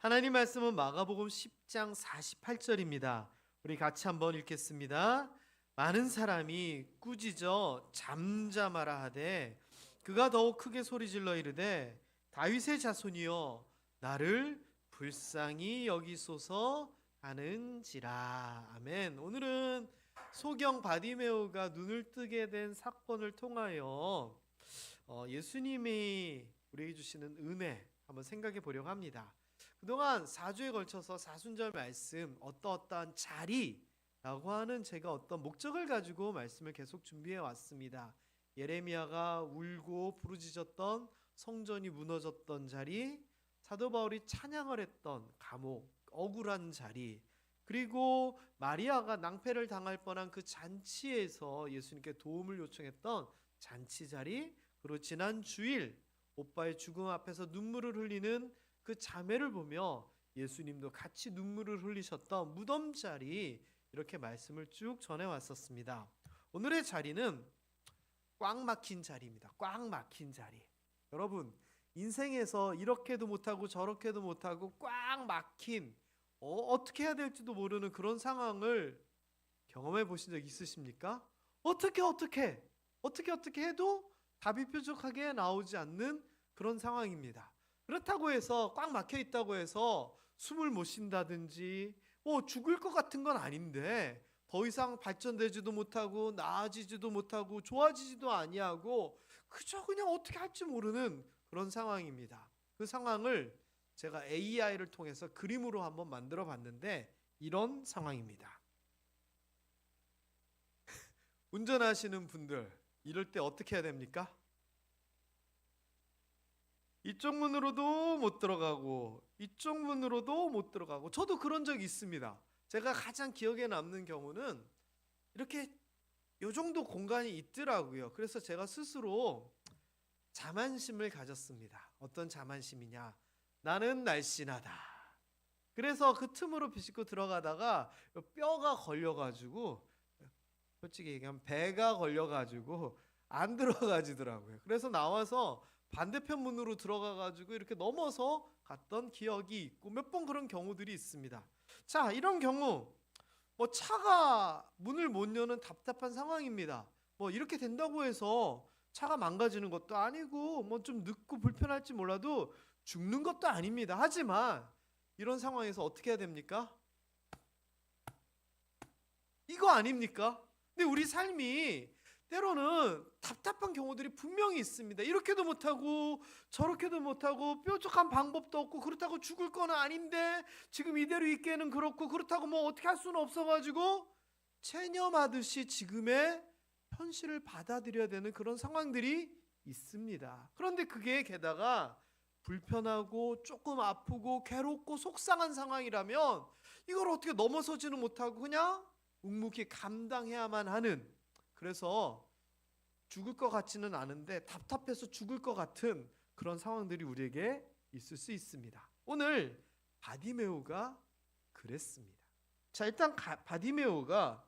하나님 말씀은 마가복음 10장 48절입니다. 우리 같이 한번 읽겠습니다. 많은 사람이 꾸짖어 잠잠하라 하되 그가 더욱 크게 소리질러 이르되 다윗의 자손이여 나를 불쌍히 여기소서 하는지라. 아멘. 오늘은 소경 바디메오가 눈을 뜨게 된 사건을 통하여 예수님이 우리에게 주시는 은혜 한번 생각해 보려고 합니다. 그동안 4주에 걸쳐서 사순절 말씀 어떠한 자리라고 하는 제가 어떤 목적을 가지고 말씀을 계속 준비해 왔습니다. 예레미야가 울고 부르짖었던 성전이 무너졌던 자리, 사도 바울이 찬양을 했던 감옥, 억울한 자리, 그리고 마리아가 낭패를 당할 뻔한 그 잔치에서 예수님께 도움을 요청했던 잔치 자리, 그리고 지난 주일 오빠의 죽음 앞에서 눈물을 흘리는 그 자매를 보며 예수님도 같이 눈물을 흘리셨던 무덤 자리, 이렇게 말씀을 쭉 전해왔었습니다. 오늘의 자리는 꽉 막힌 자리입니다. 꽉 막힌 자리. 여러분, 인생에서 이렇게도 못하고 저렇게도 못하고 꽉 막힌 어떻게 해야 될지도 모르는 그런 상황을 경험해 보신 적 있으십니까? 어떻게 해도 답이 뾰족하게 나오지 않는 그런 상황입니다. 그렇다고 해서 꽉 막혀 있다고 해서 숨을 못 쉰다든지 죽을 것 같은 건 아닌데 더 이상 발전되지도 못하고 나아지지도 못하고 좋아지지도 아니하고 그저 그냥 어떻게 할지 모르는 그런 상황입니다. 그 상황을 제가 AI를 통해서 그림으로 한번 만들어 봤는데 이런 상황입니다. 운전하시는 분들, 이럴 때 어떻게 해야 됩니까? 이쪽 문으로도 못 들어가고 이쪽 문으로도 못 들어가고, 저도 그런 적이 있습니다. 제가 가장 기억에 남는 경우는 이렇게 요 정도 공간이 있더라고요. 그래서 제가 스스로 자만심을 가졌습니다. 어떤 자만심이냐? 나는 날씬하다. 그래서 그 틈으로 비집고 들어가다가 뼈가 걸려가지고, 솔직히 얘기하면 배가 걸려가지고 안 들어가지더라고요. 그래서 나와서 반대편 문으로 들어가가지고 이렇게 넘어서 갔던 기억이 있고, 몇 번 그런 경우들이 있습니다. 자, 이런 경우 차가 문을 못 여는 답답한 상황입니다. 이렇게 된다고 해서 차가 망가지는 것도 아니고 좀 늦고 불편할지 몰라도 죽는 것도 아닙니다. 하지만 이런 상황에서 어떻게 해야 됩니까? 이거 아닙니까? 근데 우리 삶이 때로는 답답한 경우들이 분명히 있습니다. 이렇게도 못하고 저렇게도 못하고 뾰족한 방법도 없고, 그렇다고 죽을 건 아닌데 지금 이대로 있기에는 그렇고, 그렇다고 어떻게 할 수는 없어가지고 체념하듯이 지금의 현실을 받아들여야 되는 그런 상황들이 있습니다. 그런데 그게 게다가 불편하고 조금 아프고 괴롭고 속상한 상황이라면 이걸 어떻게 넘어서지는 못하고 그냥 묵묵히 감당해야만 하는, 그래서 죽을 것 같지는 않은데 답답해서 죽을 것 같은 그런 상황들이 우리에게 있을 수 있습니다. 오늘 바디메오가 그랬습니다. 자, 일단 바디메오가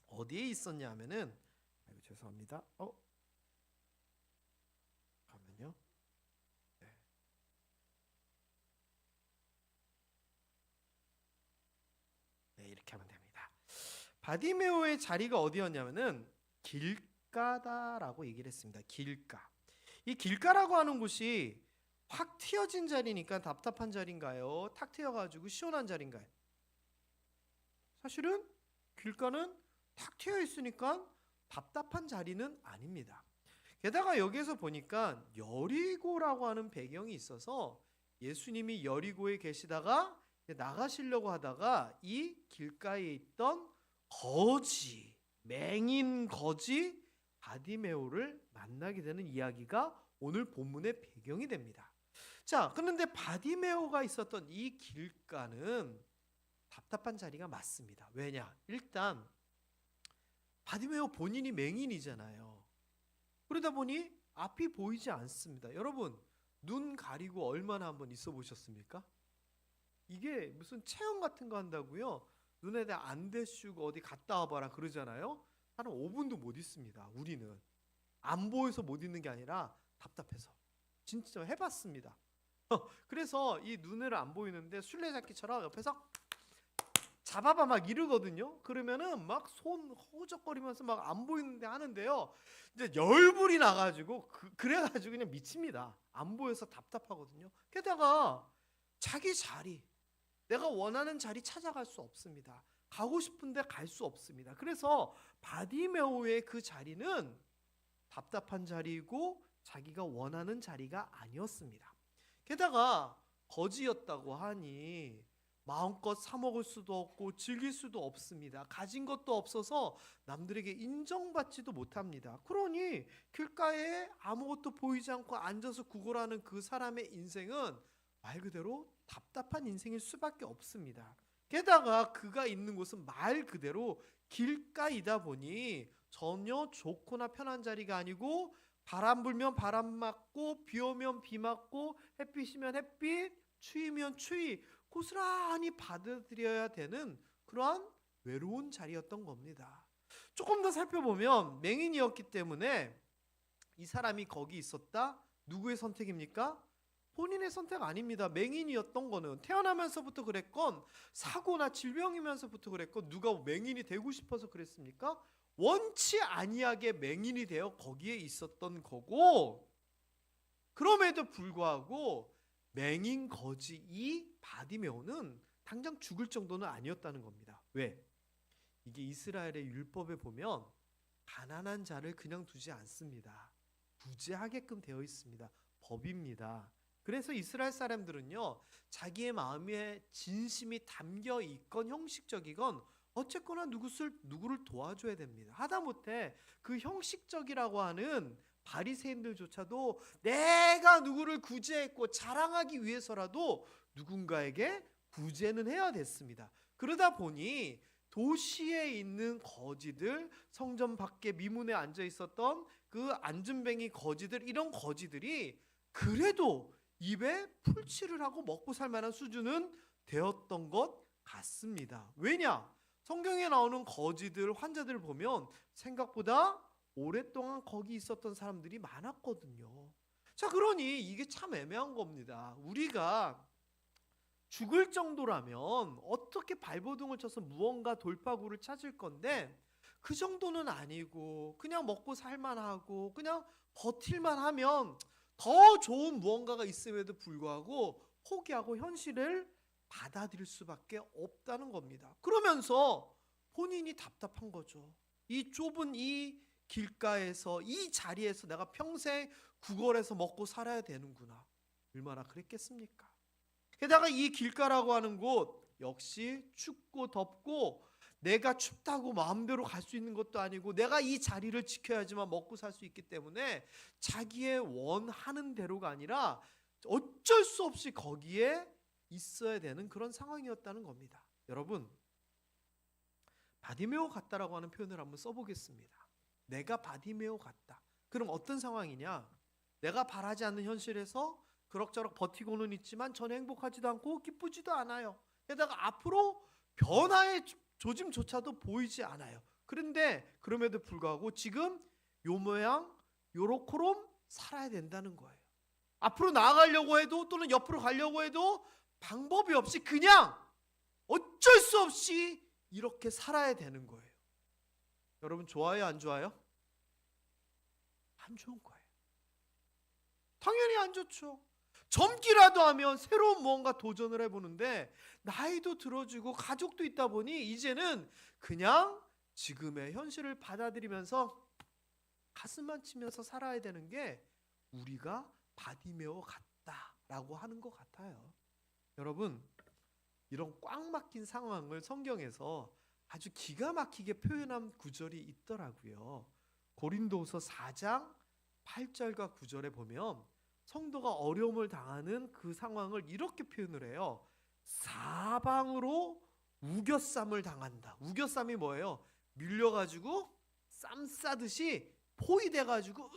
어디에 있었냐 하면은, 죄송합니다. 잠깐만요. 네, 이렇게 하면 됩니다. 바디메오의 자리가 어디였냐면은 길가다라고 얘기를 했습니다. 길가. 이 길가라고 하는 곳이 확 트여진 자리니까 답답한 자리인가요? 탁 트여가지고 시원한 자리인가요? 사실은 길가는 탁 트여 있으니까 답답한 자리는 아닙니다. 게다가 여기에서 보니까 여리고라고 하는 배경이 있어서 예수님이 여리고에 계시다가 나가시려고 하다가 이 길가에 있던 거지, 맹인 거지 바디메오를 만나게 되는 이야기가 오늘 본문의 배경이 됩니다. 자, 그런데 바디메오가 있었던 이 길가는 답답한 자리가 맞습니다. 왜냐? 일단 바디메오 본인이 맹인이잖아요. 그러다 보니 앞이 보이지 않습니다. 여러분, 눈 가리고 얼마나 한번 있어 보셨습니까? 이게 무슨 체험 같은 거 한다고요? 눈에다 안대 씌우고 어디 갔다 와봐라 그러잖아요. 한 5분도 못 있습니다. 우리는 안 보여서 못 있는 게 아니라 답답해서. 진짜 해봤습니다. 그래서 이 눈을 안 보이는데 술래잡기처럼 옆에서 잡아봐 막 이러거든요. 그러면은 막 손 허우적거리면서 막 안 보이는데 하는데요. 이제 열불이 나가지고 그래가지고 그냥 미칩니다. 안 보여서 답답하거든요. 게다가 자기 자리, 내가 원하는 자리 찾아갈 수 없습니다. 가고 싶은데 갈 수 없습니다. 그래서 바디메오의 그 자리는 답답한 자리이고 자기가 원하는 자리가 아니었습니다. 게다가 거지였다고 하니 마음껏 사 먹을 수도 없고 즐길 수도 없습니다. 가진 것도 없어서 남들에게 인정받지도 못합니다. 그러니 길가에 아무것도 보이지 않고 앉아서 구걸하는 그 사람의 인생은 말 그대로 답답한 인생일 수밖에 없습니다. 게다가 그가 있는 곳은 말 그대로 길가이다 보니 전혀 좋거나 편한 자리가 아니고 바람 불면 바람 맞고 비 오면 비 맞고 햇빛이면 햇빛, 추위면 추위 고스란히 받아들여야 되는 그러한 외로운 자리였던 겁니다. 조금 더 살펴보면 맹인이었기 때문에 이 사람이 거기 있었다? 누구의 선택입니까? 본인의 선택 아닙니다. 맹인이었던 거는 태어나면서부터 그랬건 사고나 질병이면서부터 그랬건 누가 맹인이 되고 싶어서 그랬습니까? 원치 아니하게 맹인이 되어 거기에 있었던 거고, 그럼에도 불구하고 맹인 거지 이 바디메오는 당장 죽을 정도는 아니었다는 겁니다. 왜? 이게 이스라엘의 율법에 보면 가난한 자를 그냥 두지 않습니다. 구제하게끔 되어 있습니다. 법입니다. 그래서 이스라엘 사람들은요, 자기의 마음에 진심이 담겨 있건 형식적이건 어쨌거나 누구를 도와줘야 됩니다. 하다못해 그 형식적이라고 하는 바리새인들조차도 내가 누구를 구제했고 자랑하기 위해서라도 누군가에게 구제는 해야 됐습니다. 그러다 보니 도시에 있는 거지들, 성전 밖에 미문에 앉아 있었던 그 앉은뱅이 거지들, 이런 거지들이 그래도 입에 풀칠을 하고 먹고 살 만한 수준은 되었던 것 같습니다. 왜냐? 성경에 나오는 거지들, 환자들 보면 생각보다 오랫동안 거기 있었던 사람들이 많았거든요. 자, 그러니 이게 참 애매한 겁니다. 우리가 죽을 정도라면 어떻게 발버둥을 쳐서 무언가 돌파구를 찾을 건데 그 정도는 아니고 그냥 먹고 살만하고 그냥 버틸만 하면 더 좋은 무언가가 있음에도 불구하고 포기하고 현실을 받아들일 수밖에 없다는 겁니다. 그러면서 본인이 답답한 거죠. 이 좁은 이 길가에서 이 자리에서 내가 평생 구걸해서 먹고 살아야 되는구나. 얼마나 그랬겠습니까? 게다가 이 길가라고 하는 곳 역시 춥고 덥고 내가 춥다고 마음대로 갈 수 있는 것도 아니고 내가 이 자리를 지켜야지만 먹고 살 수 있기 때문에 자기의 원하는 대로가 아니라 어쩔 수 없이 거기에 있어야 되는 그런 상황이었다는 겁니다. 여러분, 바디메오 같다라고 하는 표현을 한번 써보겠습니다. 내가 바디메오 같다. 그럼 어떤 상황이냐? 내가 바라지 않는 현실에서 그럭저럭 버티고는 있지만 전혀 행복하지도 않고 기쁘지도 않아요. 게다가 앞으로 변화의 조짐조차도 보이지 않아요. 그런데 그럼에도 불구하고 지금 요 모양 요렇게롬 살아야 된다는 거예요. 앞으로 나아가려고 해도 또는 옆으로 가려고 해도 방법이 없이 그냥 어쩔 수 없이 이렇게 살아야 되는 거예요. 여러분 좋아요, 안 좋아요? 안 좋은 거예요. 당연히 안 좋죠. 젊기라도 하면 새로운 무언가 도전을 해보는데 나이도 들어지고 가족도 있다 보니 이제는 그냥 지금의 현실을 받아들이면서 가슴만 치면서 살아야 되는 게 우리가 바디메오 같다라고 하는 것 같아요. 여러분, 이런 꽉 막힌 상황을 성경에서 아주 기가 막히게 표현한 구절이 있더라고요. 고린도후서 4장 8절과 9절에 보면 성도가 어려움을 당하는 그 상황을 이렇게 표현을 해요. 사방으로 우겨쌈을 당한다. 우겨쌈이 뭐예요? 밀려가지고 쌈 싸듯이 포위돼가지고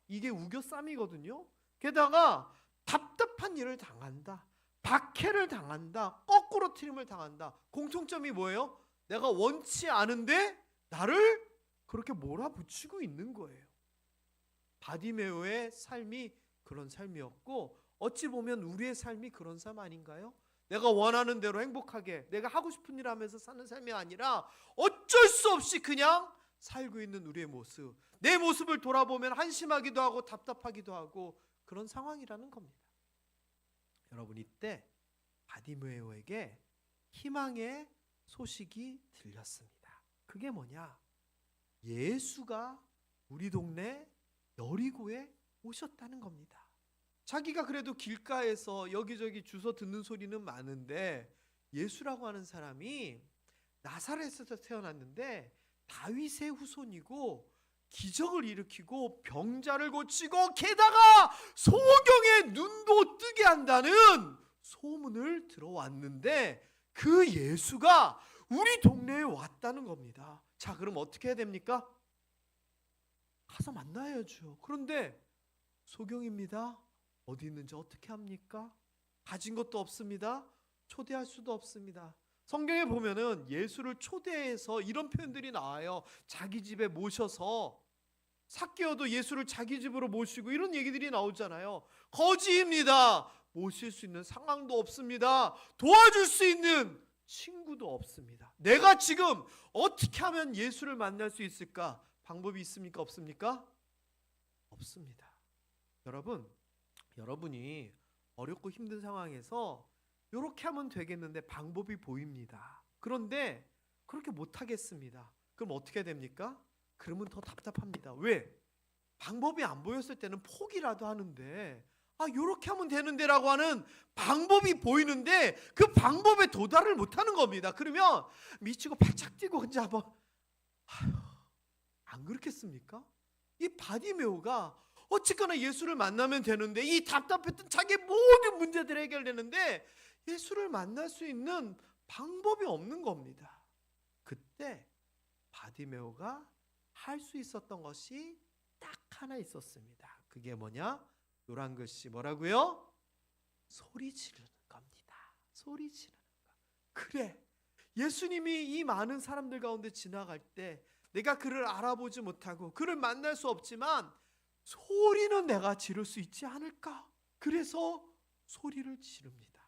이게 우겨쌈이거든요. 게다가 답답한 일을 당한다. 박해를 당한다. 거꾸로 트림을 당한다. 공통점이 뭐예요? 내가 원치 않은데 나를 그렇게 몰아붙이고 있는 거예요. 바디메오의 삶이 그런 삶이었고 어찌 보면 우리의 삶이 그런 삶 아닌가요? 내가 원하는 대로 행복하게 내가 하고 싶은 일 하면서 사는 삶이 아니라 어쩔 수 없이 그냥 살고 있는 우리의 모습, 내 모습을 돌아보면 한심하기도 하고 답답하기도 하고 그런 상황이라는 겁니다. 여러분, 이때 바디메오에게 희망의 소식이 들렸습니다. 그게 뭐냐? 예수가 우리 동네 여리고에 오셨다는 겁니다. 자기가 그래도 길가에서 여기저기 주워 듣는 소리는 많은데 예수라고 하는 사람이 나사렛에서 태어났는데 다윗의 후손이고 기적을 일으키고 병자를 고치고 게다가 소경의 눈도 뜨게 한다는 소문을 들어왔는데 그 예수가 우리 동네에 왔다는 겁니다. 자, 그럼 어떻게 해야 됩니까? 가서 만나야죠. 그런데 소경입니다. 어디 있는지 어떻게 합니까? 가진 것도 없습니다. 초대할 수도 없습니다. 성경에 보면은 예수를 초대해서 이런 표현들이 나와요. 자기 집에 모셔서, 삭개오도 예수를 자기 집으로 모시고 이런 얘기들이 나오잖아요. 거지입니다. 모실 수 있는 상황도 없습니다. 도와줄 수 있는 친구도 없습니다. 내가 지금 어떻게 하면 예수를 만날 수 있을까? 방법이 있습니까? 없습니까? 없습니다. 여러분이 어렵고 힘든 상황에서 이렇게 하면 되겠는데 방법이 보입니다. 그런데 그렇게 못하겠습니다. 그럼 어떻게 됩니까? 그러면 더 답답합니다. 왜? 방법이 안 보였을 때는 포기라도 하는데 이렇게 하면 되는데 라고 하는 방법이 보이는데 그 방법에 도달을 못하는 겁니다. 그러면 미치고 발작 뛰고 혼자 한번 안 그렇겠습니까? 이 바디메오가 어쨌거나 예수를 만나면 되는데 이 답답했던 자기의 모든 문제들을 해결되는데 예수를 만날 수 있는 방법이 없는 겁니다. 그때 바디메오가 할 수 있었던 것이 딱 하나 있었습니다. 그게 뭐냐? 노란 글씨 뭐라고요? 소리 지르는 겁니다. 소리 지르는 거. 그래, 예수님이 이 많은 사람들 가운데 지나갈 때 내가 그를 알아보지 못하고 그를 만날 수 없지만 소리는 내가 지를 수 있지 않을까? 그래서 소리를 지릅니다.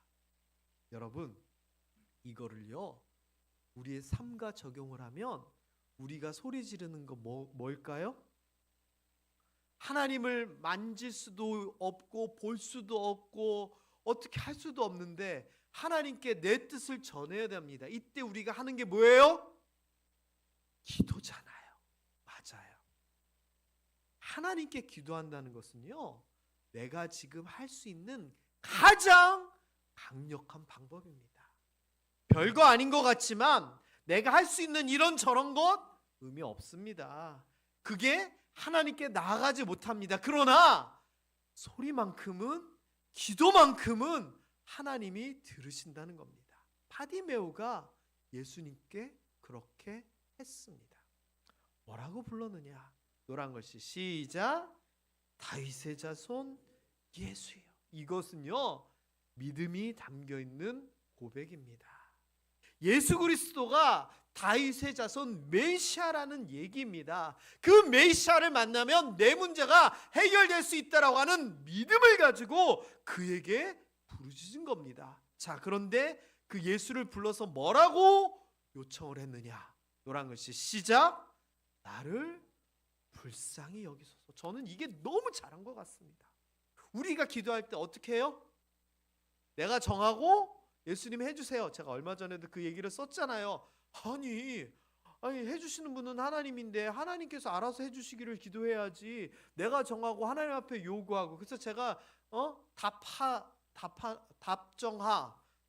여러분, 이거를요 우리의 삶과 적용을 하면 우리가 소리 지르는 거 뭘까요? 하나님을 만질 수도 없고 볼 수도 없고 어떻게 할 수도 없는데 하나님께 내 뜻을 전해야 됩니다. 이때 우리가 하는 게 뭐예요? 기도잖아요. 맞아요. 하나님께 기도한다는 것은요 내가 지금 할 수 있는 가장 강력한 방법입니다. 별거 아닌 것 같지만 내가 할 수 있는 이런 저런 것 의미 없습니다. 그게 하나님께 나아가지 못합니다. 그러나 소리만큼은, 기도만큼은 하나님이 들으신다는 겁니다. 바디메오가 예수님께 그렇게 했습니다. 뭐라고 불렀느냐? 노란 글씨 시작. 다윗의 자손 예수요. 이것은요 믿음이 담겨있는 고백입니다. 예수 그리스도가 다윗의 자손 메시아라는 얘기입니다. 그 메시아를 만나면 내 문제가 해결될 수 있다라고 하는 믿음을 가지고 그에게 부르짖은 겁니다. 자, 그런데 그 예수를 불러서 뭐라고 요청을 했느냐? 노란 글씨 시작. 나를 불쌍히 여기소서. 저는 이게 너무 잘한 것 같습니다. 우리가 기도할 때 어떻게 해요? 내가 정하고 예수님 해주세요. 제가 얼마 전에도 그 얘기를 썼잖아요. 아니 해주시는 분은 하나님인데 하나님께서 알아서 해주시기를 기도해야지 내가 정하고 하나님 앞에 요구하고. 그래서 제가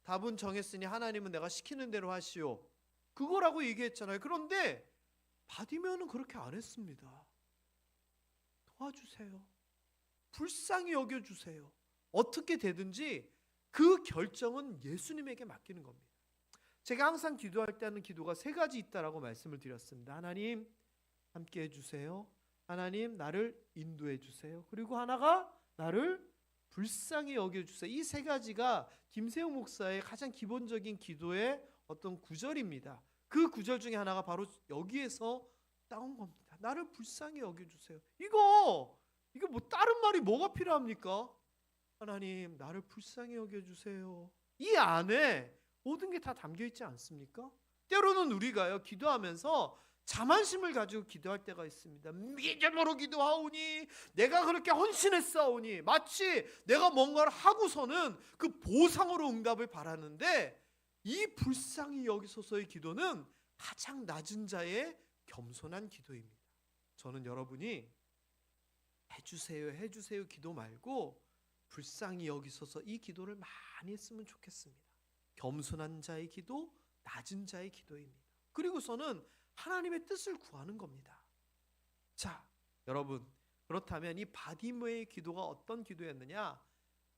답은 정했으니 하나님은 내가 시키는 대로 하시오, 그거라고 얘기했잖아요. 그런데 바디메오는 그렇게 안 했습니다. 도와주세요, 불쌍히 여겨주세요. 어떻게 되든지 그 결정은 예수님에게 맡기는 겁니다. 제가 항상 기도할 때 하는 기도가 세 가지 있다라고 말씀을 드렸습니다. 하나님 함께 해주세요. 하나님 나를 인도해 주세요. 그리고 하나가 나를 불쌍히 여겨주세요. 이 세 가지가 김세웅 목사의 가장 기본적인 기도의 어떤 구절입니다. 그 구절 중에 하나가 바로 여기에서 따온 겁니다. 나를 불쌍히 여겨주세요. 이거 뭐 다른 말이 뭐가 필요합니까? 하나님 나를 불쌍히 여겨주세요. 이 안에 모든 게 다 담겨 있지 않습니까? 때로는 우리가요 기도하면서 자만심을 가지고 기도할 때가 있습니다. 믿음으로 기도하오니 내가 그렇게 헌신했사오니 마치 내가 뭔가를 하고서는 그 보상으로 응답을 바라는데, 이 불쌍히 여기소서의 기도는 가장 낮은 자의 겸손한 기도입니다. 저는 여러분이 해주세요 해주세요 기도 말고 불쌍히 여기소서 이 기도를 많이 했으면 좋겠습니다. 겸손한 자의 기도, 낮은 자의 기도입니다. 그리고서는 하나님의 뜻을 구하는 겁니다. 자, 여러분, 그렇다면 이 바디메오의 기도가 어떤 기도였느냐?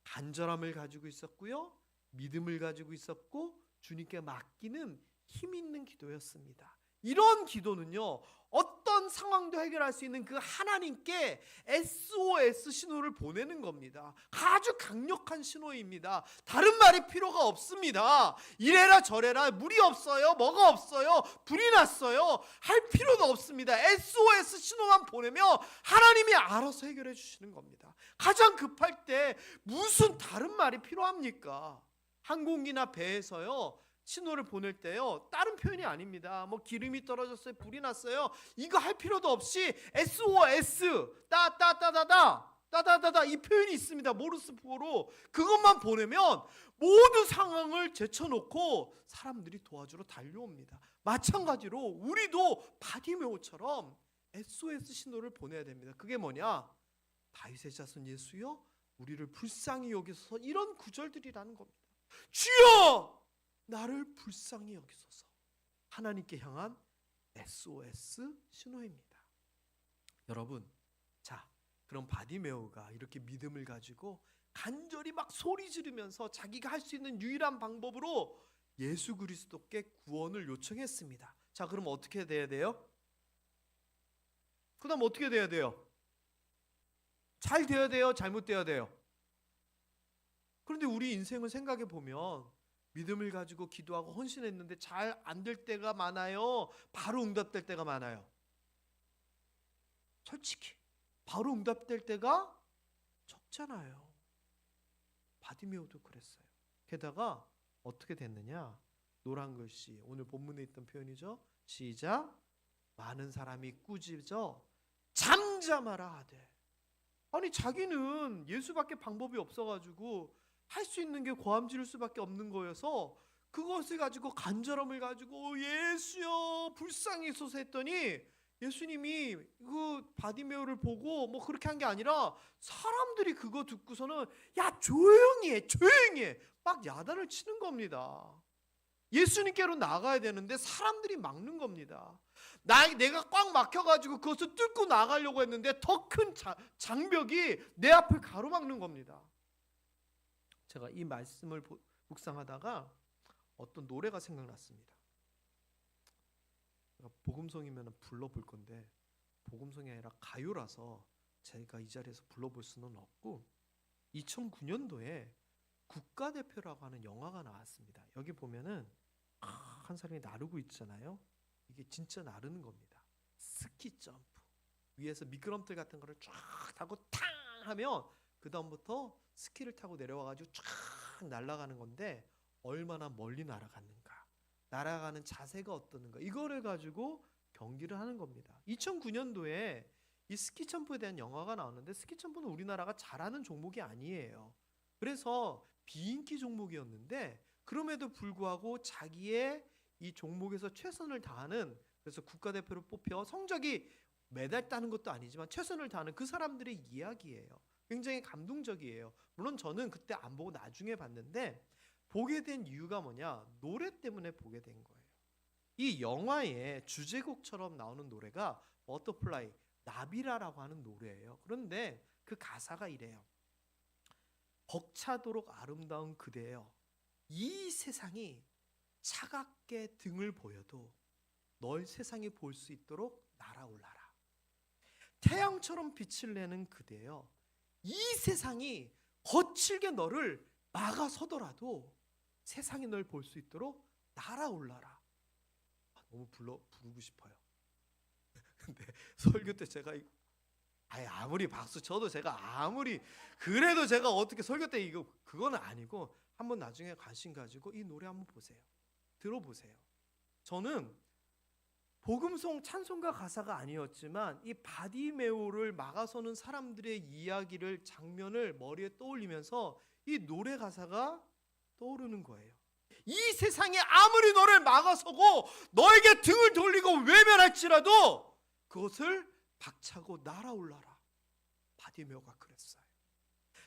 간절함을 가지고 있었고요, 믿음을 가지고 있었고, 주님께 맡기는 힘 있는 기도였습니다. 이런 기도는요, 어떤 상황도 해결할 수 있는 그 하나님께 SOS 신호를 보내는 겁니다. 아주 강력한 신호입니다. 다른 말이 필요가 없습니다. 이래라 저래라, 물이 없어요, 뭐가 없어요, 불이 났어요 할 필요도 없습니다. SOS 신호만 보내면 하나님이 알아서 해결해 주시는 겁니다. 가장 급할 때 무슨 다른 말이 필요합니까? 항공기나 배에서요 신호를 보낼 때요 다른 표현이 아닙니다. 뭐 기름이 떨어졌어요, 불이 났어요, 이거 할 필요도 없이 SOS 따따따다다 이 표현이 있습니다. 모르스포로 그것만 보내면 모든 상황을 제쳐놓고 사람들이 도와주러 달려옵니다. 마찬가지로 우리도 바디메오처럼 SOS 신호를 보내야 됩니다. 그게 뭐냐? 다윗의 자손 예수여 우리를 불쌍히 여기소서, 이런 구절들이라는 겁니다. 주여 나를 불쌍히 여기소서. 하나님께 향한 SOS 신호입니다. 여러분, 자, 그럼 바디메오가 이렇게 믿음을 가지고 간절히 막 소리 지르면서 자기가 할 수 있는 유일한 방법으로 예수 그리스도께 구원을 요청했습니다. 자, 그럼 어떻게 돼야 돼요? 그 다음 어떻게 돼야 돼요? 잘 돼야 돼요? 잘못돼야 돼요? 그런데 우리 인생을 생각해 보면 믿음을 가지고 기도하고 헌신했는데 잘 안 될 때가 많아요? 바로 응답될 때가 많아요? 솔직히 바로 응답될 때가 적잖아요. 바디메오도 그랬어요. 게다가 어떻게 됐느냐? 노란 글씨, 오늘 본문에 있던 표현이죠. 시작. 많은 사람이 꾸짖어 잠잠하라 하되. 아니 자기는 예수밖에 방법이 없어가지고 할 수 있는 게 고함 지를 수밖에 없는 거여서 그것을 가지고 간절함을 가지고 예수여 불쌍히 소서 했더니 예수님이 그 바디메오를 보고 뭐 그렇게 한 게 아니라 사람들이 그거 듣고서는 야 조용히 해 막 야단을 치는 겁니다. 예수님께로 나가야 되는데 사람들이 막는 겁니다. 내가 꽉 막혀가지고 그것을 뚫고 나가려고 했는데 더 큰 장벽이 내 앞을 가로막는 겁니다. 제가 이 말씀을 묵상하다가 어떤 노래가 생각났습니다. 복음송이면 불러볼 건데 복음송이 아니라 가요라서 제가 이 자리에서 불러볼 수는 없고, 2009년도에 국가대표라고 하는 영화가 나왔습니다. 여기 보면은 한 사람이 나르고 있잖아요. 이게 진짜 나르는 겁니다. 스키 점프 위에서 미끄럼틀 같은 거를 쫙 타고 탕 하면 그 다음부터 스키를 타고 내려와가지고 쫙 날아가는 건데 얼마나 멀리 날아갔는가, 날아가는 자세가 어떠는가, 이거를 가지고 경기를 하는 겁니다. 2009년도에 이 스키 점프에 대한 영화가 나왔는데 스키 점프는 우리나라가 잘하는 종목이 아니에요. 그래서 비인기 종목이었는데 그럼에도 불구하고 자기의 이 종목에서 최선을 다하는, 그래서 국가대표로 뽑혀 성적이 메달 따는 것도 아니지만 최선을 다하는 그 사람들의 이야기예요. 굉장히 감동적이에요. 물론 저는 그때 안 보고 나중에 봤는데 보게 된 이유가 뭐냐? 노래 때문에 보게 된 거예요. 이 영화의 주제곡처럼 나오는 노래가 버터플라이, 나비라라고 하는 노래예요. 그런데 그 가사가 이래요. 벅차도록 아름다운 그대여, 이 세상이 차갑게 등을 보여도 널 세상이 볼 수 있도록 날아올라라. 태양처럼 빛을 내는 그대여, 이 세상이 거칠게 너를 막아서더라도 세상이 널 볼 수 있도록 날아올라라. 너무 부르고 싶어요. 근데 설교 때 제가 아무리 박수 쳐도 제가 아무리 그래도 제가 어떻게 설교 때 이거 그거는 아니고 한번 나중에 관심 가지고 이 노래 한번 보세요. 들어보세요. 저는 복음송 찬송가 가사가 아니었지만 이 바디메오를 막아서는 사람들의 이야기를 장면을 머리에 떠올리면서 이 노래 가사가 떠오르는 거예요. 이 세상에 아무리 너를 막아서고 너에게 등을 돌리고 외면할지라도 그것을 박차고 날아올라라. 바디메오가 그랬어요.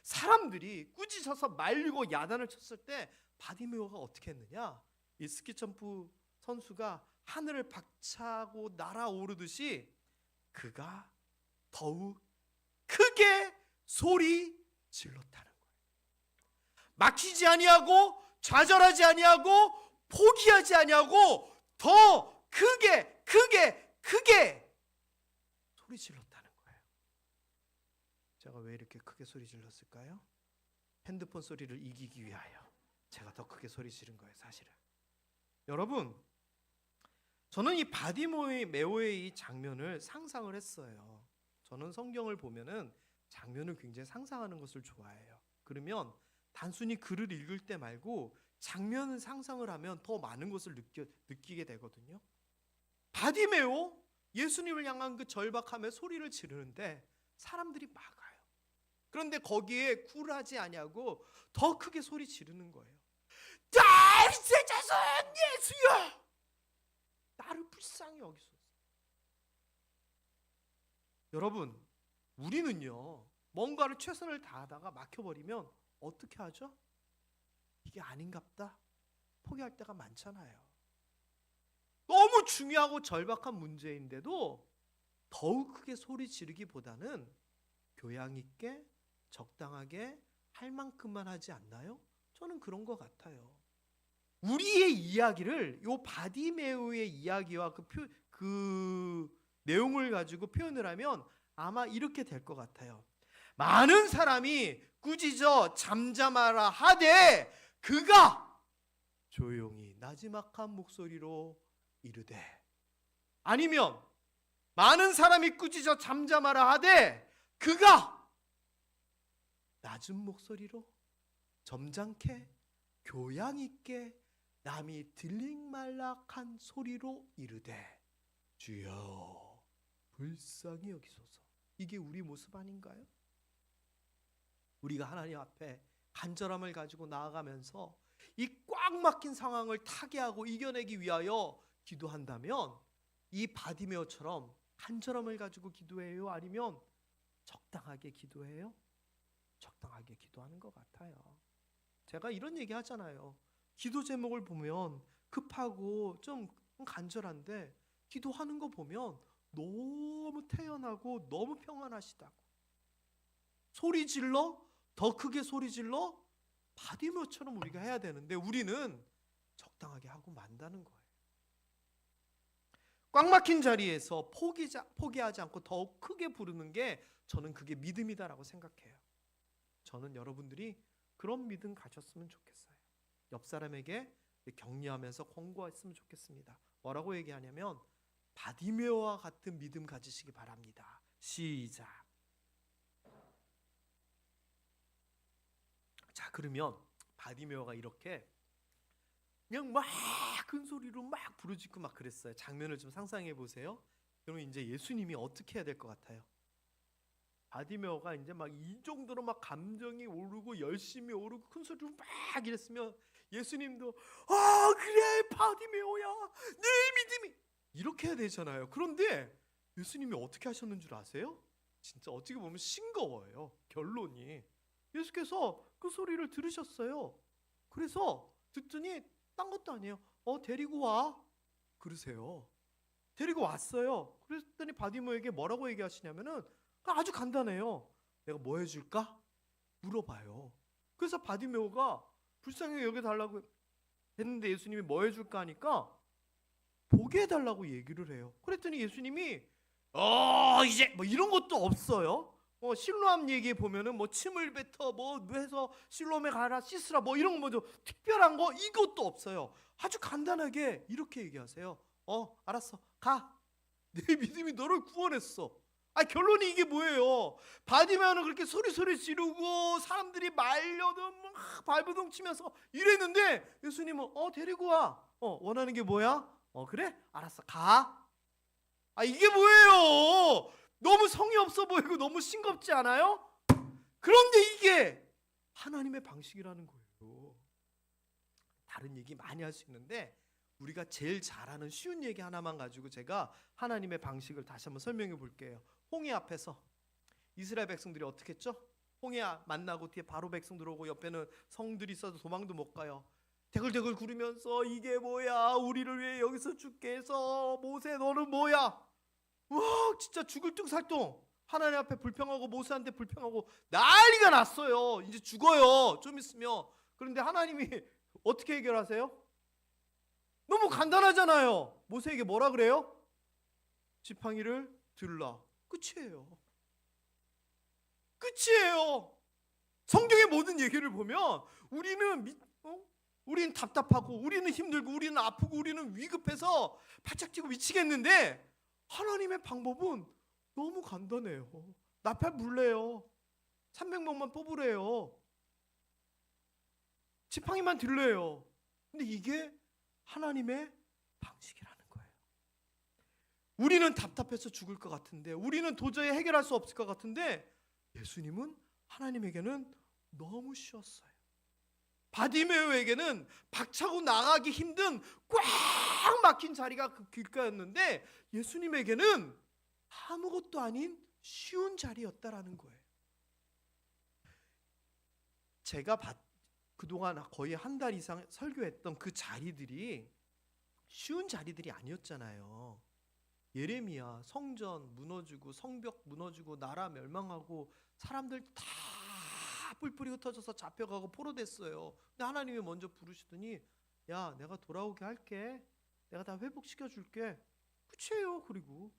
사람들이 꾸짖어서 말리고 야단을 쳤을 때 바디메오가 어떻게 했느냐? 이 스키점프 선수가 하늘을 박차고 날아오르듯이 그가 더욱 크게 소리 질렀다는 거예요. 막히지 아니하고 좌절하지 아니하고 포기하지 아니하고 더 크게 소리 질렀다는 거예요. 제가 왜 이렇게 크게 소리 질렀을까요? 핸드폰 소리를 이기기 위하여 제가 더 크게 소리 지른 거예요, 사실은. 여러분, 저는 이 바디메오의 이 장면을 상상을 했어요. 저는 성경을 보면은 장면을 굉장히 상상하는 것을 좋아해요. 그러면 단순히 글을 읽을 때 말고 장면을 상상을 하면 더 많은 것을 느끼게 되거든요. 바디메오, 예수님을 향한 그 절박함에 소리를 지르는데 사람들이 막아요. 그런데 거기에 굴하지 아니하고 더 크게 소리 지르는 거예요. 다윗의 자손 예수여, 나를 불쌍히 여기소서. 여러분, 우리는요 뭔가를 최선을 다하다가 막혀버리면 어떻게 하죠? 이게 아닌갑다 포기할 때가 많잖아요. 너무 중요하고 절박한 문제인데도 더욱 크게 소리 지르기보다는 교양 있게 적당하게 할 만큼만 하지 않나요? 저는 그런 것 같아요. 우리의 이야기를 요 바디메오의 이야기와 그 내용을 가지고 표현을 하면 아마 이렇게 될 것 같아요. 많은 사람이 꾸짖어 잠잠하라 하되 그가 조용히 나지막한 목소리로 이르되, 아니면 많은 사람이 꾸짖어 잠잠하라 하되 그가 낮은 목소리로 점잖게 교양 있게 남이 들릴만락한 소리로 이르되 주여 불쌍히 여기소서. 이게 우리 모습 아닌가요? 우리가 하나님 앞에 간절함을 가지고 나아가면서 이 꽉 막힌 상황을 타개하고 이겨내기 위하여 기도한다면 이 바디메오처럼 간절함을 가지고 기도해요? 아니면 적당하게 기도해요? 적당하게 기도하는 것 같아요. 제가 이런 얘기 하잖아요. 기도 제목을 보면 급하고 좀 간절한데 기도하는 거 보면 너무 태연하고 너무 평안하시다고. 소리 질러? 더 크게 소리 질러? 바디메오처럼 우리가 해야 되는데 우리는 적당하게 하고 만다는 거예요. 꽉 막힌 자리에서 포기하지 않고 더욱 크게 부르는 게 저는 그게 믿음이다라고 생각해요. 저는 여러분들이 그런 믿음 가졌으면 좋겠어요. 옆 사람에게 격려하면서 권고했으면 좋겠습니다. 뭐라고 얘기하냐면 바디메오와 같은 믿음 가지시기 바랍니다. 시작. 자, 그러면 바디메오가 이렇게 그냥 막 큰 소리로 막 부르짖고 막 그랬어요. 장면을 좀 상상해 보세요. 그러면 이제 예수님이 어떻게 해야 될 것 같아요? 바디메오가 이제 막 이 정도로 막 감정이 오르고 열심히 오르고 큰 소리로 막 이랬으면 예수님도 그래 바디메오야 내 믿음이 이렇게 해야 되잖아요. 그런데 예수님이 어떻게 하셨는 줄 아세요? 진짜 어떻게 보면 싱거워요. 결론이 예수께서 그 소리를 들으셨어요. 그래서 듣더니 딴 것도 아니에요. 데리고 와 그러세요. 데리고 왔어요. 그랬더니 바디메오에게 뭐라고 얘기하시냐면은 아주 간단해요. 내가 뭐 해줄까? 물어봐요. 그래서 바디메오가 불쌍히 여겨달라고 했는데 예수님이 뭐 해줄까 하니까 보게 해달라고 얘기를 해요. 그랬더니 예수님이 이제 뭐 이런 것도 없어요. 실로암 얘기에 보면은 뭐 침을 뱉어 뭐 해서 실로암에 가라 씻으라 뭐 이런 거 뭐죠 특별한 거 이것도 없어요. 아주 간단하게 이렇게 얘기하세요. 알았어 가. 내 믿음이 너를 구원했어. 결론이 이게 뭐예요? 바디메오는 그렇게 소리 지르고 사람들이 말려도 막 발버둥 치면서 이랬는데 예수님은 데리고 와. 원하는 게 뭐야? 그래? 알았어. 가. 이게 뭐예요? 너무 성의 없어 보이고 너무 싱겁지 않아요? 그런데 이게 하나님의 방식이라는 거예요. 다른 얘기 많이 할 수 있는데 우리가 제일 잘하는 쉬운 얘기 하나만 가지고 제가 하나님의 방식을 다시 한번 설명해 볼게요. 홍해 앞에서 이스라엘 백성들이 어떻게 했죠? 홍해 만나고 뒤에 바로 백성 들어오고 옆에는 성들이 있어서 도망도 못 가요. 대글대글 구르면서 이게 뭐야? 우리를 왜 여기서 죽게 해서? 모세 너는 뭐야? 와 진짜 죽을 둥살동. 하나님 앞에 불평하고 모세한테 불평하고 난리가 났어요. 이제 죽어요. 좀 있으면. 그런데 하나님이 어떻게 해결하세요? 너무 간단하잖아요. 모세에게 뭐라 그래요? 지팡이를 들라. 끝이에요. 끝이에요. 성경의 모든 얘기를 보면 우리는 답답하고 우리는 힘들고 우리는 아프고 우리는 위급해서 바짝 뛰고 미치겠는데 하나님의 방법은 너무 간단해요. 나팔 불래요. 300명만 뽑으래요. 지팡이만 들래요. 근데 이게 하나님의 방식이라는 거예요. 우리는 답답해서 죽을 것 같은데, 우리는 도저히 해결할 수 없을 것 같은데 예수님은 하나님에게는 너무 쉬웠어요. 바디메오에게는 박차고 나가기 힘든 꽉 막힌 자리가 그 길가였는데 예수님에게는 아무것도 아닌 쉬운 자리였다라는 거예요. 제가 그동안 거의 한 달 이상 설교했던 그 자리들이 쉬운 자리들이 아니었잖아요. 예레미야 성전 무너지고 성벽 무너지고 나라 멸망하고 사람들 다 뿔뿔이 흩어져서 잡혀가고 포로됐어요. 근데 하나님이 먼저 부르시더니 야 내가 돌아오게 할게. 내가 다 회복시켜 줄게. 끝이에요. 그리고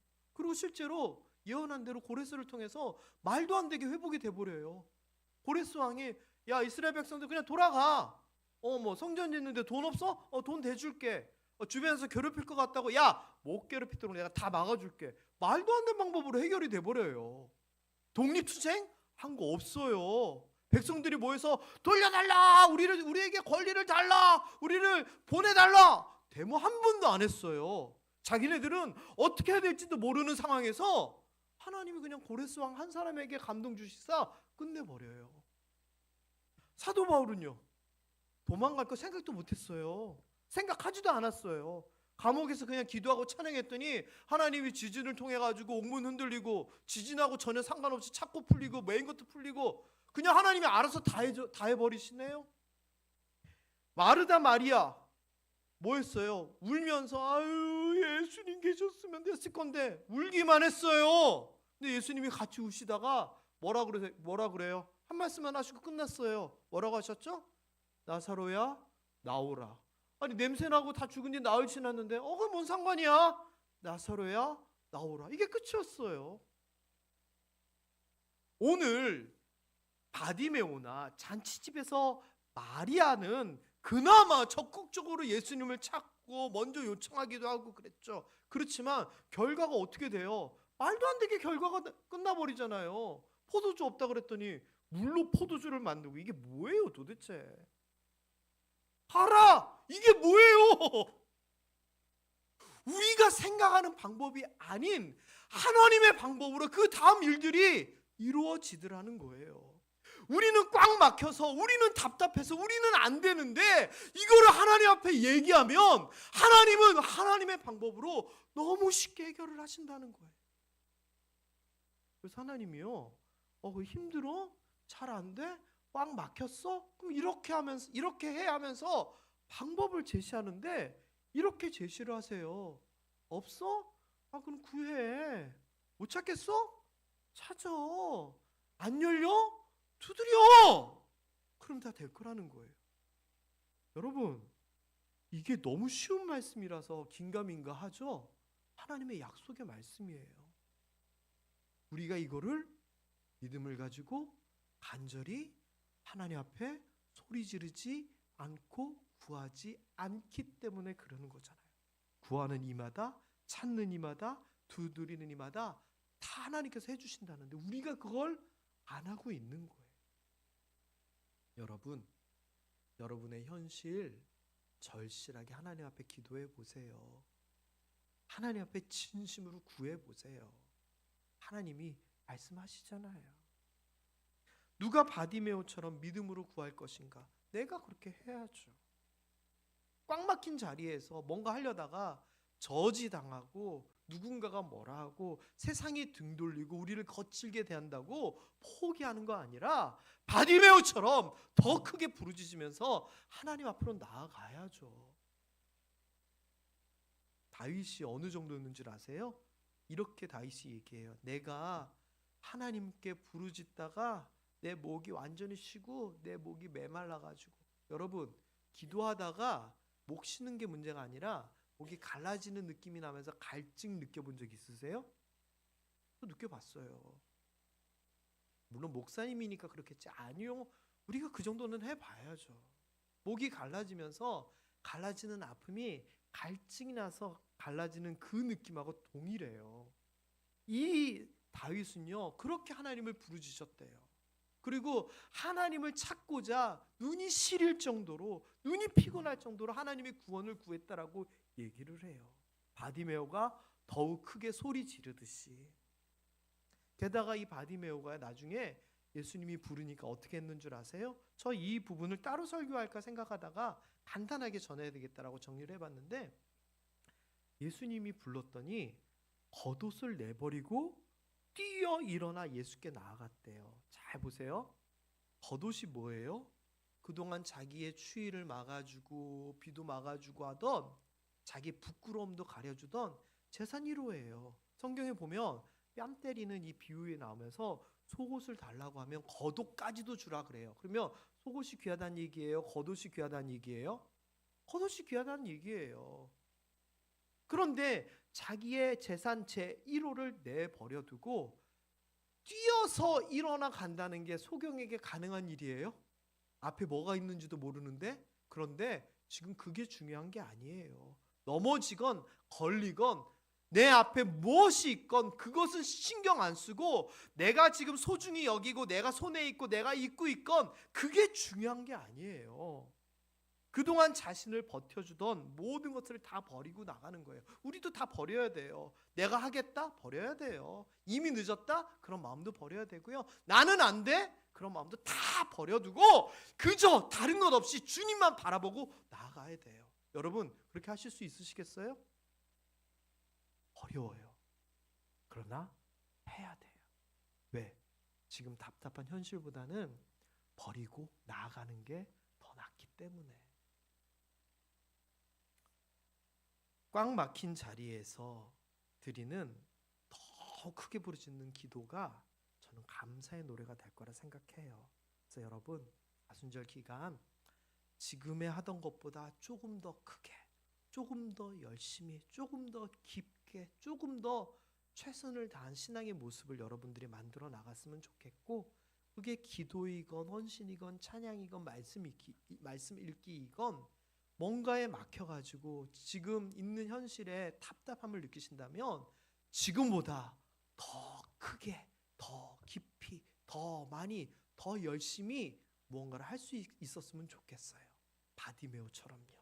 실제로 예언한 대로 고레스를 통해서 말도 안 되게 회복이 돼버려요. 고레스 왕이 야 이스라엘 백성들 그냥 돌아가. 뭐 성전 짓는데 돈 없어? 돈 대줄게. 주변에서 괴롭힐 것 같다고 야 못 괴롭히도록 내가 다 막아줄게. 말도 안 되는 방법으로 해결이 돼버려요. 독립투쟁? 한 거 없어요. 백성들이 모여서 돌려달라. 우리에게 권리를 달라. 우리를 보내달라. 데모 한 번도 안 했어요. 자기네들은 어떻게 해야 될지도 모르는 상황에서 하나님이 그냥 고레스 왕 한 사람에게 감동 주시사 끝내버려요. 사도 바울은요 도망갈 거 생각도 못했어요. 생각하지도 않았어요. 감옥에서 그냥 기도하고 찬양했더니 하나님이 지진을 통해 가지고 옥문 흔들리고 지진하고 전혀 상관없이 찾고 풀리고 메인 것도 풀리고 그냥 하나님이 알아서 다 해버리시네요. 마르다 마리아 뭐 했어요? 울면서 아유 예수님 계셨으면 됐을 건데 울기만 했어요. 근데 예수님이 같이 우시다가 뭐라 그래요? 한 말씀만 하시고 끝났어요. 뭐라고 하셨죠? 나사로야 나오라. 아니 냄새나고 다 죽은 지 나흘 지났는데 그게 뭔 상관이야? 나사로야 나오라. 이게 끝이었어요. 오늘 바디메오나 잔치집에서 마리아는 그나마 적극적으로 예수님을 찾고 먼저 요청하기도 하고 그랬죠. 그렇지만 결과가 어떻게 돼요? 말도 안 되게 결과가 끝나버리잖아요. 포도주 없다 그랬더니 물로 포도주를 만들고 이게 뭐예요 도대체? 알아! 이게 뭐예요? 우리가 생각하는 방법이 아닌 하나님의 방법으로 그 다음 일들이 이루어지더라는 거예요. 우리는 꽉 막혀서 우리는 답답해서 우리는 안 되는데 이거를 하나님 앞에 얘기하면 하나님은 하나님의 방법으로 너무 쉽게 해결을 하신다는 거예요. 그래서 하나님이요 힘들어? 잘 안 돼? 꽉 막혔어? 그럼 이렇게 해 하면서 방법을 제시하는데 이렇게 제시를 하세요. 없어? 그럼 구해. 못 찾겠어? 찾아. 안 열려? 두드려. 그럼 다 될 거라는 거예요. 여러분 이게 너무 쉬운 말씀이라서 긴가민가 하죠? 하나님의 약속의 말씀이에요. 우리가 이거를 믿음을 가지고 간절히 하나님 앞에 소리 지르지 않고 구하지 않기 때문에 그러는 거잖아요. 구하는 이마다 찾는 이마다 두드리는 이마다 다 하나님께서 해주신다는데 우리가 그걸 안 하고 있는 거예요. 여러분, 여러분의 현실 절실하게 하나님 앞에 기도해 보세요. 하나님 앞에 진심으로 구해 보세요. 하나님이 말씀하시잖아요. 누가 바디메오처럼 믿음으로 구할 것인가? 내가 그렇게 해야죠. 꽉 막힌 자리에서 뭔가 하려다가 저지당하고 누군가가 뭐라 하고 세상이 등 돌리고 우리를 거칠게 대한다고 포기하는 거 아니라 바디메오처럼 더 크게 부르짖으면서 하나님 앞으로 나아가야죠. 다윗이 어느 정도였는 줄 아세요? 이렇게 다윗이 얘기해요. 내가 하나님께 부르짖다가 내 목이 완전히 쉬고 내 목이 메말라가지고, 여러분 기도하다가 목 쉬는 게 문제가 아니라 목이 갈라지는 느낌이 나면서 갈증 느껴본 적 있으세요? 저 느껴봤어요. 물론 목사님이니까 그렇겠지. 아니요, 우리가 그 정도는 해봐야죠. 목이 갈라지면서 갈라지는 아픔이 갈증이 나서 갈라지는 그 느낌하고 동일해요. 이 다윗은요 그렇게 하나님을 부르짖었대요. 그리고 하나님을 찾고자 눈이 시릴 정도로, 눈이 피곤할 정도로 하나님의 구원을 구했다라고 얘기를 해요. 바디메오가 더욱 크게 소리 지르듯이. 게다가 이 바디메오가 나중에 예수님이 부르니까 어떻게 했는 줄 아세요? 저 이 부분을 따로 설교할까 생각하다가 간단하게 전해야 되겠다라고 정리를 해봤는데, 예수님이 불렀더니 겉옷을 내버리고 뛰어 일어나 예수께 나아갔대요. 잘 보세요. 겉옷이 뭐예요? 그동안 자기의 추위를 막아주고 비도 막아주고 하던, 자기 부끄러움도 가려주던 재산 1호예요. 성경에 보면 뺨 때리는 이 비유에 나오면서 속옷을 달라고 하면 겉옷까지도 주라 그래요. 그러면 속옷이 귀하다는 얘기예요? 겉옷이 귀하다는 얘기예요? 겉옷이 귀하다는 얘기예요. 그런데 자기의 재산 제1호를 내버려 두고 뛰어서 일어나 간다는 게 소경에게 가능한 일이에요? 앞에 뭐가 있는지도 모르는데. 그런데 지금 그게 중요한 게 아니에요. 넘어지건 걸리건 내 앞에 무엇이 있건 그것은 신경 안 쓰고 내가 지금 소중히 여기고 내가 손에 있고 내가 입고 있건 그게 중요한 게 아니에요. 그동안 자신을 버텨주던 모든 것들을 다 버리고 나가는 거예요. 우리도 다 버려야 돼요. 내가 하겠다? 버려야 돼요. 이미 늦었다? 그런 마음도 버려야 되고요. 나는 안 돼? 그런 마음도 다 버려두고 그저 다른 것 없이 주님만 바라보고 나아가야 돼요. 여러분 그렇게 하실 수 있으시겠어요? 어려워요. 그러나 해야 돼요. 왜? 지금 답답한 현실보다는 버리고 나아가는 게 더 낫기 때문에. 꽉 막힌 자리에서 드리는 더 크게 부르짖는 기도가 저는 감사의 노래가 될 거라 생각해요. 그래서 여러분 사순절 기간 지금에 하던 것보다 조금 더 크게, 조금 더 열심히, 조금 더 깊게, 조금 더 최선을 다한 신앙의 모습을 여러분들이 만들어 나갔으면 좋겠고, 그게 기도이건 헌신이건 찬양이건 말씀 읽기이건 뭔가에 막혀가지고 지금 있는 현실에 답답함을 느끼신다면 지금보다 더 크게, 더 깊이, 더 많이, 더 열심히 무언가를 할 수 있었으면 좋겠어요. 바디메오처럼요.